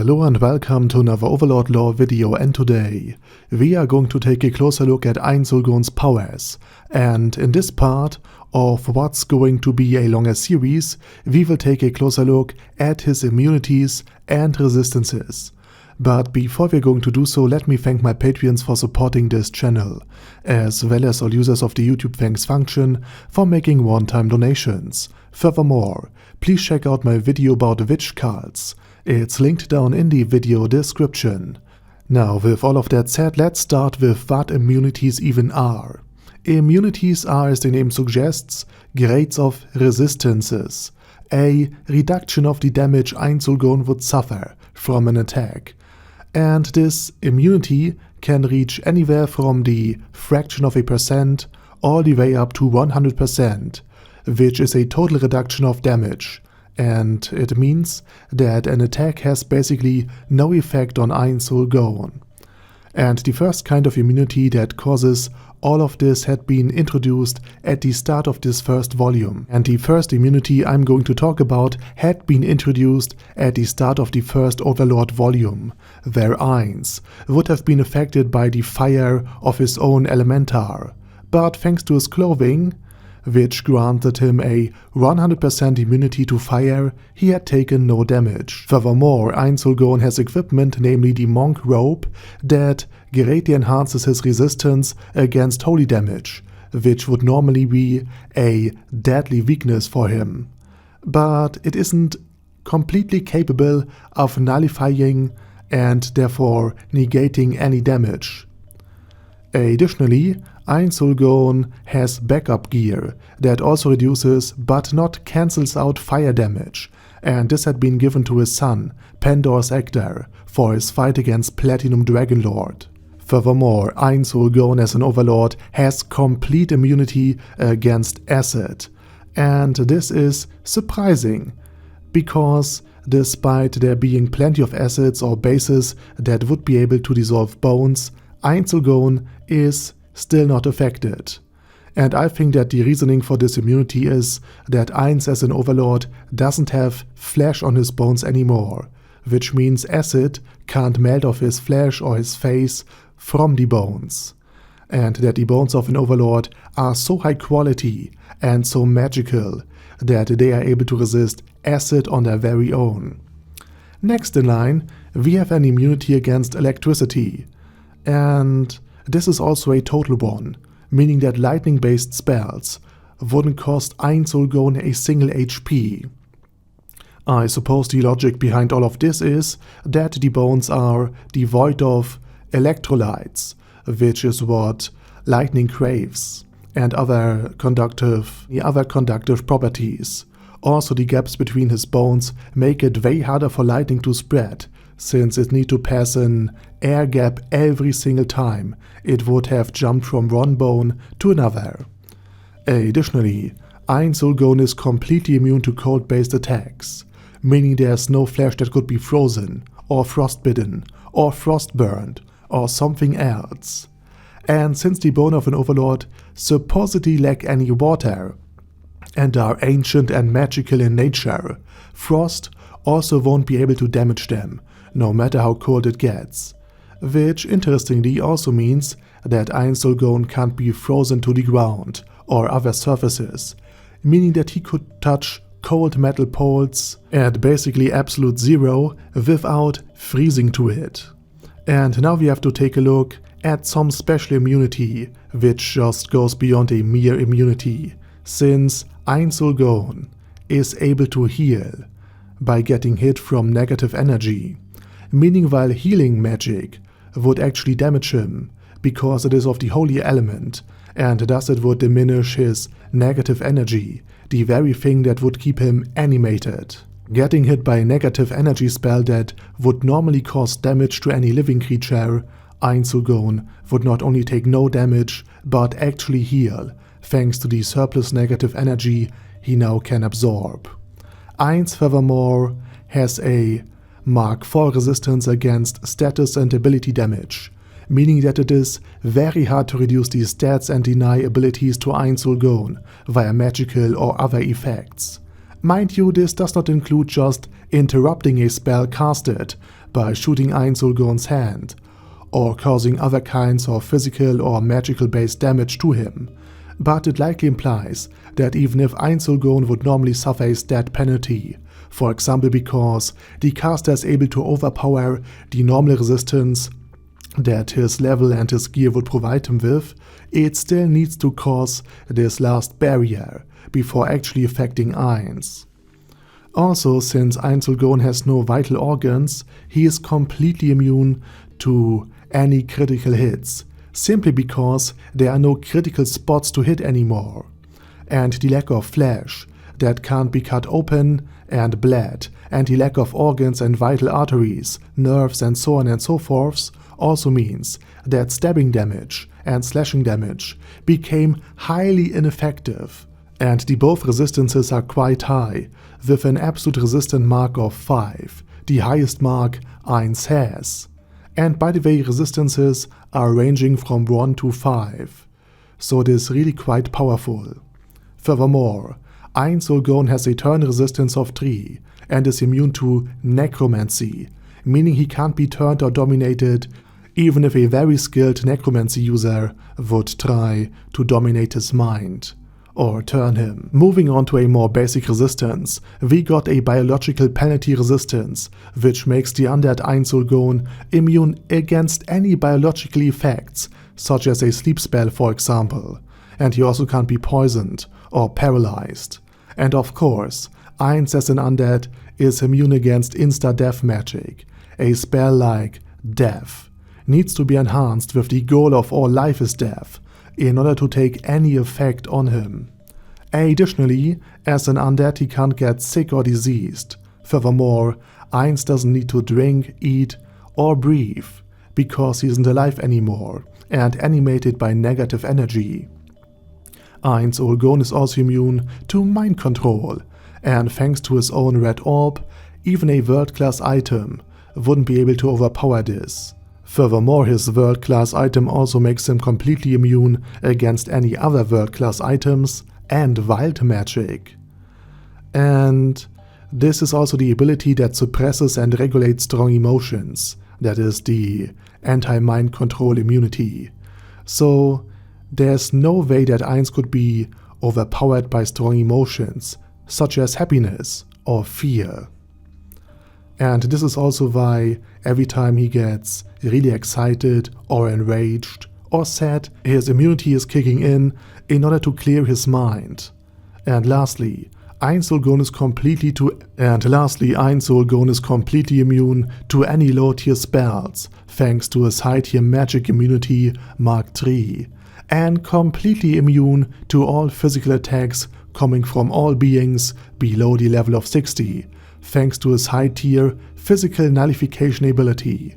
Hello and welcome to another Overlord lore video, and today we are going to take a closer look at Ainz Ooal Gown's powers, and in this part of what's going to be a longer series, we will take a closer look at his immunities and resistances. But before we're going to do so, let me thank my Patreons for supporting this channel, as well as all users of the YouTube thanks function for making one-time donations. Furthermore, please check out my video about witch cults. It's linked down in the video description. Now, with all of that said, let's start with what immunities even are. Immunities are, as the name suggests, grades of resistances, a reduction of the damage Ainz Ooal Gown would suffer from an attack. And this immunity can reach anywhere from the fraction of a percent all the way up to 100%, which is a total reduction of damage. And it means that an attack has basically no effect on Ainz Ooal Gown. And the first kind of immunity that causes all of this had been introduced at the start of this first volume. And the first immunity I'm going to talk about had been introduced at the start of the first Overlord volume, where Ainz would have been affected by the fire of his own elementar. But thanks to his clothing, which granted him a 100% immunity to fire, he had taken no damage. Furthermore, Ainz Ooal Gown has equipment, namely the monk robe, that greatly enhances his resistance against holy damage, which would normally be a deadly weakness for him. But it isn't completely capable of nullifying and therefore negating any damage. Additionally, Ainz Ooal Gown has backup gear that also reduces but not cancels out fire damage, and this had been given to his son, Pandor's Actor, for his fight against Platinum Dragonlord. Furthermore, Ainz Ooal Gown as an Overlord has complete immunity against acid, and this is surprising, because despite there being plenty of acids or bases that would be able to dissolve bones, Ainz Ooal Gown is still not affected. And I think that the reasoning for this immunity is that Ainz as an Overlord doesn't have flesh on his bones anymore, which means acid can't melt off his flesh or his face from the bones, and that the bones of an Overlord are so high quality and so magical that they are able to resist acid on their very own. Next in line, we have an immunity against electricity, and this is also a total one, meaning that lightning-based spells wouldn't cost Ainz Ooal Gown a single HP. I suppose the logic behind all of this is that the bones are devoid of electrolytes, which is what lightning craves, and other conductive properties. Also, the gaps between his bones make it way harder for lightning to spread, since it needs to pass an air gap every single time it would have jumped from one bone to another. Additionally, Ainz Ooal Gown is completely immune to cold-based attacks, meaning there's no flesh that could be frozen, or frostbitten, or frostburned, or something else. And since the bone of an Overlord supposedly lack any water, and are ancient and magical in nature, frost also won't be able to damage them, no matter how cold it gets. Which, interestingly, also means that Ainz Ooal Gown can't be frozen to the ground or other surfaces, meaning that he could touch cold metal poles at basically absolute zero without freezing to it. And now we have to take a look at some special immunity, which just goes beyond a mere immunity, since Ainz Ooal Gown is able to heal by getting hit from negative energy, meaning while healing magic would actually damage him because it is of the holy element, and thus it would diminish his negative energy, the very thing that would keep him animated. Getting hit by a negative energy spell that would normally cause damage to any living creature, Ainz Ooal Gown would not only take no damage but actually heal, thanks to the surplus negative energy he now can absorb. Ainz, furthermore, has a Mark IV resistance against status and ability damage, meaning that it is very hard to reduce these stats and deny abilities to Ainz Ooal Gown via magical or other effects. Mind you, this does not include just interrupting a spell casted, by shooting Ainz Ooal Gown's hand, or causing other kinds of physical or magical based damage to him, but it likely implies that even if Ainz Ooal Gown would normally suffer a stat penalty, for example because the caster is able to overpower the normal resistance that his level and his gear would provide him with, it still needs to cause this last barrier before actually affecting Ainz. Also, since Ainz Ooal Gown has no vital organs, he is completely immune to any critical hits, simply because there are no critical spots to hit anymore, and the lack of flesh that can't be cut open and bled, and the lack of organs and vital arteries, nerves and so on and so forth also means that stabbing damage and slashing damage became highly ineffective, and the both resistances are quite high, with an absolute resistant mark of 5, the highest mark Ainz has. And by the way, resistances are ranging from 1 to 5, so it is really quite powerful. Furthermore, Ainz Ooal Gown has a turn resistance of 3 and is immune to necromancy, meaning he can't be turned or dominated even if a very skilled necromancy user would try to dominate his mind or turn him. Moving on to a more basic resistance, we got a biological penalty resistance, which makes the undead Ainz Ooal Gown immune against any biological effects, such as a sleep spell for example, and he also can't be poisoned or paralyzed. And of course, Ainz as an undead is immune against insta-death magic. A spell like Death needs to be enhanced with the goal of all life is death, in order to take any effect on him. Additionally, as an undead he can't get sick or diseased. Furthermore, Ainz doesn't need to drink, eat or breathe, because he isn't alive anymore and animated by negative energy. Ainz Ooal Gown is also immune to mind control, and thanks to his own red orb, even a world-class item wouldn't be able to overpower this. Furthermore, his world-class item also makes him completely immune against any other world-class items and wild magic. And this is also the ability that suppresses and regulates strong emotions, that is the anti-mind control immunity. So there's no way that Ainz could be overpowered by strong emotions, such as happiness or fear. And this is also why every time he gets really excited or enraged or sad, his immunity is kicking in order to clear his mind. And lastly, Ainz Ooal Gown is completely immune to any low tier spells, thanks to his high tier magic immunity Mark III, and completely immune to all physical attacks coming from all beings below the level of 60, thanks to his high tier physical nullification ability.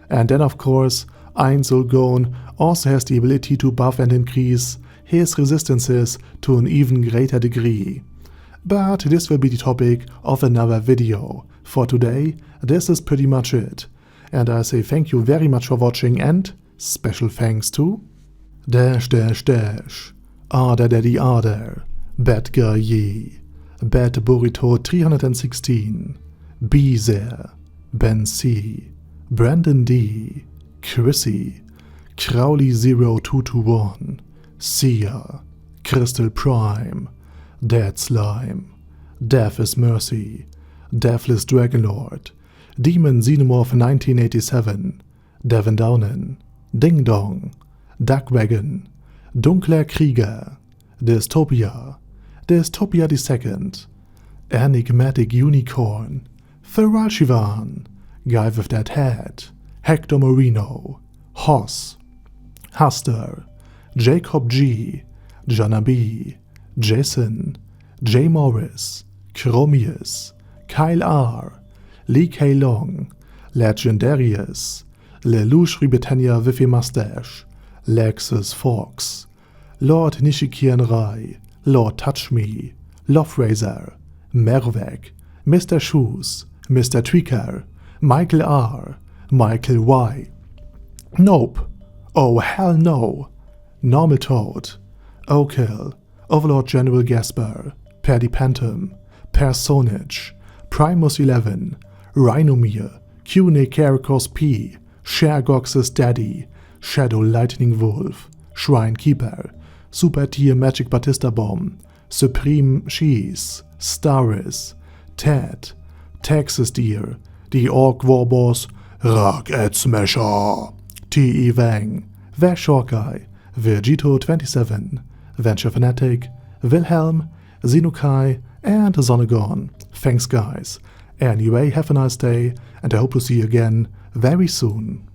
And then of course, Ainz Ooal Gown also has the ability to buff and increase his resistances to an even greater degree. But this will be the topic of another video. For today, this is pretty much it. And I say thank you very much for watching, and special thanks to Arder Daddy Arder, Bad Guy Ye, Bad Burrito 316, Beezer, Ben C, Brandon D, Chrissy, Crowley 0221, Sia, Crystal Prime, Dead Slime, Death is Mercy, Deathless Dragonlord, Demon Xenomorph 1987, Devin Downen, Ding Dong, Duckwagon, Dunkler Krieger, Dystopia II, Enigmatic Unicorn, Feral Shivan, Guy with That Hat, Hector Moreno, Hoss, Huster, Jacob G, Jana B, Jason, J. Morris, Chromius, Kyle R, Lee K. Long, Legendarius, Lelouch Britannia with a Mustache, Lexus Fox, Lord Nishikian Rai, Lord Touch Me, Loverazor, Mervek, Mr. Shoes, Mr. Tweaker, Michael R, Michael Y, Nope, oh hell no, Normal Toad, Okill, Overlord General Gasper, Paddy Pantom, Personage, Primus 11, Rhinomere, Cune Caracos P, Shergox's Daddy, Shadow Lightning Wolf, Shrine Keeper, Super Tier Magic Batista Bomb, Supreme Cheese, Staris, Ted, Texas Deer, The Orc Warboss, Rocket Smasher, T.E. Wang, Vash Hawkeye, Vegito27, Venture Fanatic, Wilhelm, Xenokai, and Zonagon. Thanks guys. Anyway, have a nice day, and I hope to see you again very soon.